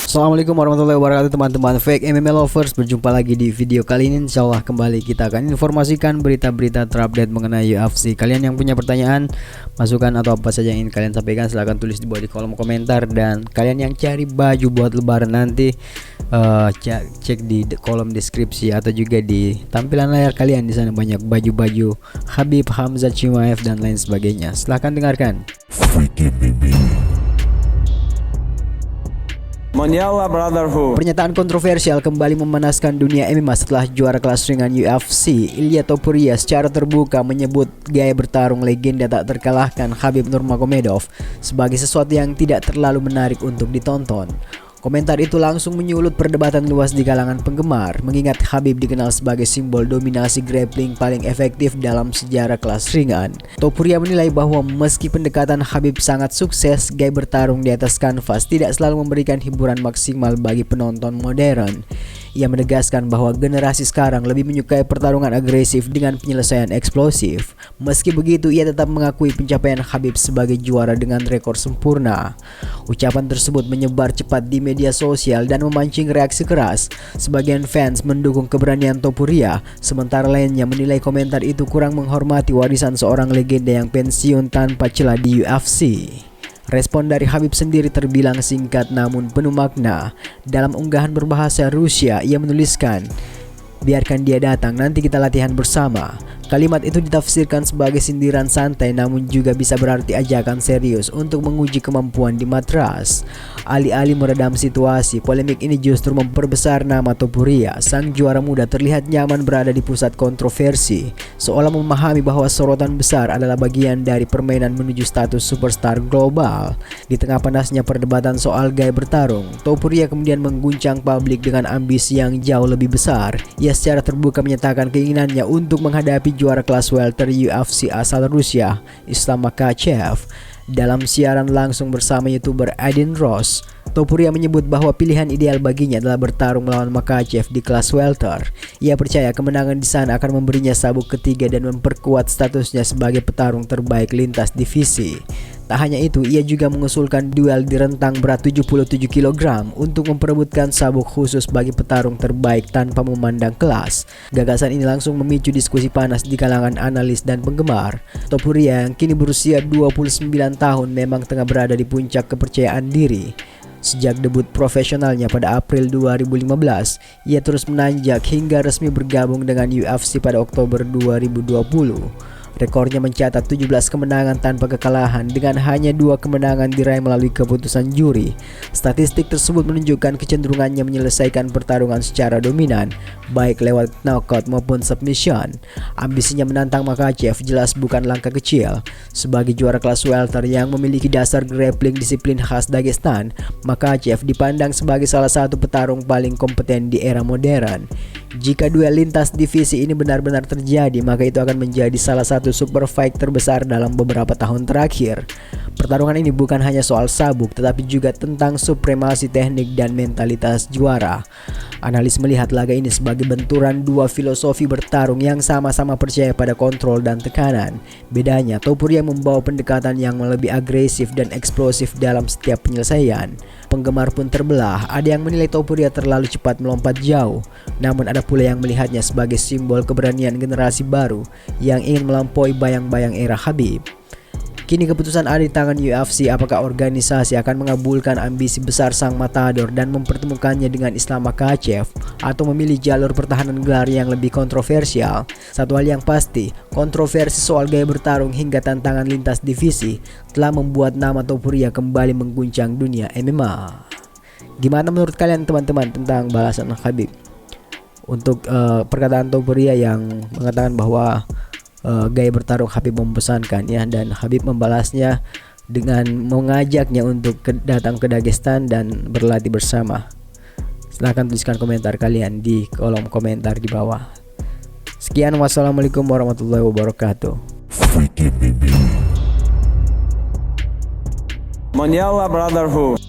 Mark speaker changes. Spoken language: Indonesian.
Speaker 1: Assalamualaikum warahmatullahi wabarakatuh teman-teman fake MMA lovers. Berjumpa lagi di video kali ini. Insyaallah kembali kita akan informasikan berita-berita terupdate mengenai UFC. Kalian yang punya pertanyaan, masukan atau apa saja yang ingin kalian sampaikan, silahkan tulis di bawah di kolom komentar. Dan kalian yang cari baju buat lebaran nanti, cek di kolom deskripsi atau juga di tampilan layar kalian. Di sana banyak baju-baju Khabib, Khamzat Chimaev dan lain sebagainya. Silahkan dengarkan.
Speaker 2: Mondial Brotherhood.
Speaker 1: Pernyataan kontroversial kembali memanaskan dunia MMA setelah juara kelas ringan UFC Ilia Topuria secara terbuka menyebut gaya bertarung legenda tak terkalahkan Khabib Nurmagomedov sebagai sesuatu yang tidak terlalu menarik untuk ditonton. Komentar itu langsung menyulut perdebatan luas di kalangan penggemar, mengingat Khabib dikenal sebagai simbol dominasi grappling paling efektif dalam sejarah kelas ringan. Topuria menilai bahwa meski pendekatan Khabib sangat sukses, gaya bertarung di atas kanvas tidak selalu memberikan hiburan maksimal bagi penonton modern. Ia menegaskan bahwa generasi sekarang lebih menyukai pertarungan agresif dengan penyelesaian eksplosif. Meski begitu, ia tetap mengakui pencapaian Khabib sebagai juara dengan rekor sempurna. Ucapan tersebut menyebar cepat di media sosial dan memancing reaksi keras. Sebagian fans mendukung keberanian Topuria, sementara lainnya menilai komentar itu kurang menghormati warisan seorang legenda yang pensiun tanpa celah di UFC. Respon dari Khabib sendiri terbilang singkat namun penuh makna. Dalam unggahan berbahasa Rusia, ia menuliskan, "Biarkan dia datang, nanti kita latihan bersama." Kalimat itu ditafsirkan sebagai sindiran santai namun juga bisa berarti ajakan serius untuk menguji kemampuan di matras. Alih-alih meredam situasi, polemik ini justru memperbesar nama Topuria. Sang juara muda terlihat nyaman berada di pusat kontroversi, seolah memahami bahwa sorotan besar adalah bagian dari permainan menuju status superstar global. Di tengah panasnya perdebatan soal gaya bertarung, Topuria kemudian mengguncang publik dengan ambisi yang jauh lebih besar. Ia secara terbuka menyatakan keinginannya untuk menghadapi juara kelas welter UFC asal Rusia, Islam Makhachev. Dalam siaran langsung bersama YouTuber Adin Ross, Topuria menyebut bahwa pilihan ideal baginya adalah bertarung melawan Makhachev di kelas welter. Ia percaya kemenangan di sana akan memberinya sabuk ketiga dan memperkuat statusnya sebagai petarung terbaik lintas divisi. Tak hanya itu, ia juga mengusulkan duel di rentang berat 77 kg untuk memperebutkan sabuk khusus bagi petarung terbaik tanpa memandang kelas. Gagasan ini langsung memicu diskusi panas di kalangan analis dan penggemar. Topuria yang kini berusia 29 tahun memang tengah berada di puncak kepercayaan diri. Sejak debut profesionalnya pada April 2015, ia terus menanjak hingga resmi bergabung dengan UFC pada Oktober 2020. Rekornya mencatat 17 kemenangan tanpa kekalahan dengan hanya 2 kemenangan diraih melalui keputusan juri. Statistik tersebut menunjukkan kecenderungannya menyelesaikan pertarungan secara dominan, baik lewat knockout maupun submission. Ambisinya menantang Makhachev jelas bukan langkah kecil. Sebagai juara kelas welter yang memiliki dasar grappling disiplin khas Dagestan, Makhachev dipandang sebagai salah satu petarung paling kompeten di era modern. Jika duel lintas divisi ini benar-benar terjadi, maka itu akan menjadi salah satu super fight terbesar dalam beberapa tahun terakhir. Pertarungan ini bukan hanya soal sabuk, tetapi juga tentang supremasi teknik dan mentalitas juara. Analis melihat laga ini sebagai benturan dua filosofi bertarung yang sama-sama percaya pada kontrol dan tekanan. Bedanya, Topuria membawa pendekatan yang lebih agresif dan eksplosif dalam setiap penyelesaian. Penggemar pun terbelah, ada yang menilai Topuria terlalu cepat melompat jauh, namun ada pula yang melihatnya sebagai simbol keberanian generasi baru yang ingin melampaui bayang-bayang era Khabib. Kini keputusan ada di tangan UFC, apakah organisasi akan mengabulkan ambisi besar sang matador dan mempertemukannya dengan Islam Makhachev atau memilih jalur pertahanan gelar yang lebih kontroversial. Satu hal yang pasti, kontroversi soal gaya bertarung hingga tantangan lintas divisi telah membuat nama Topuria kembali mengguncang dunia MMA. Gimana menurut kalian teman-teman tentang balasan Khabib untuk perkataan Topuria yang mengatakan bahwa gaya bertarung Khabib membosankan ya, dan Khabib membalasnya dengan mengajaknya untuk datang ke Dagestan dan berlatih bersama? Silahkan tuliskan komentar kalian di kolom komentar di bawah. Sekian, wassalamualaikum warahmatullahi wabarakatuh.
Speaker 2: Mondial Brotherhood.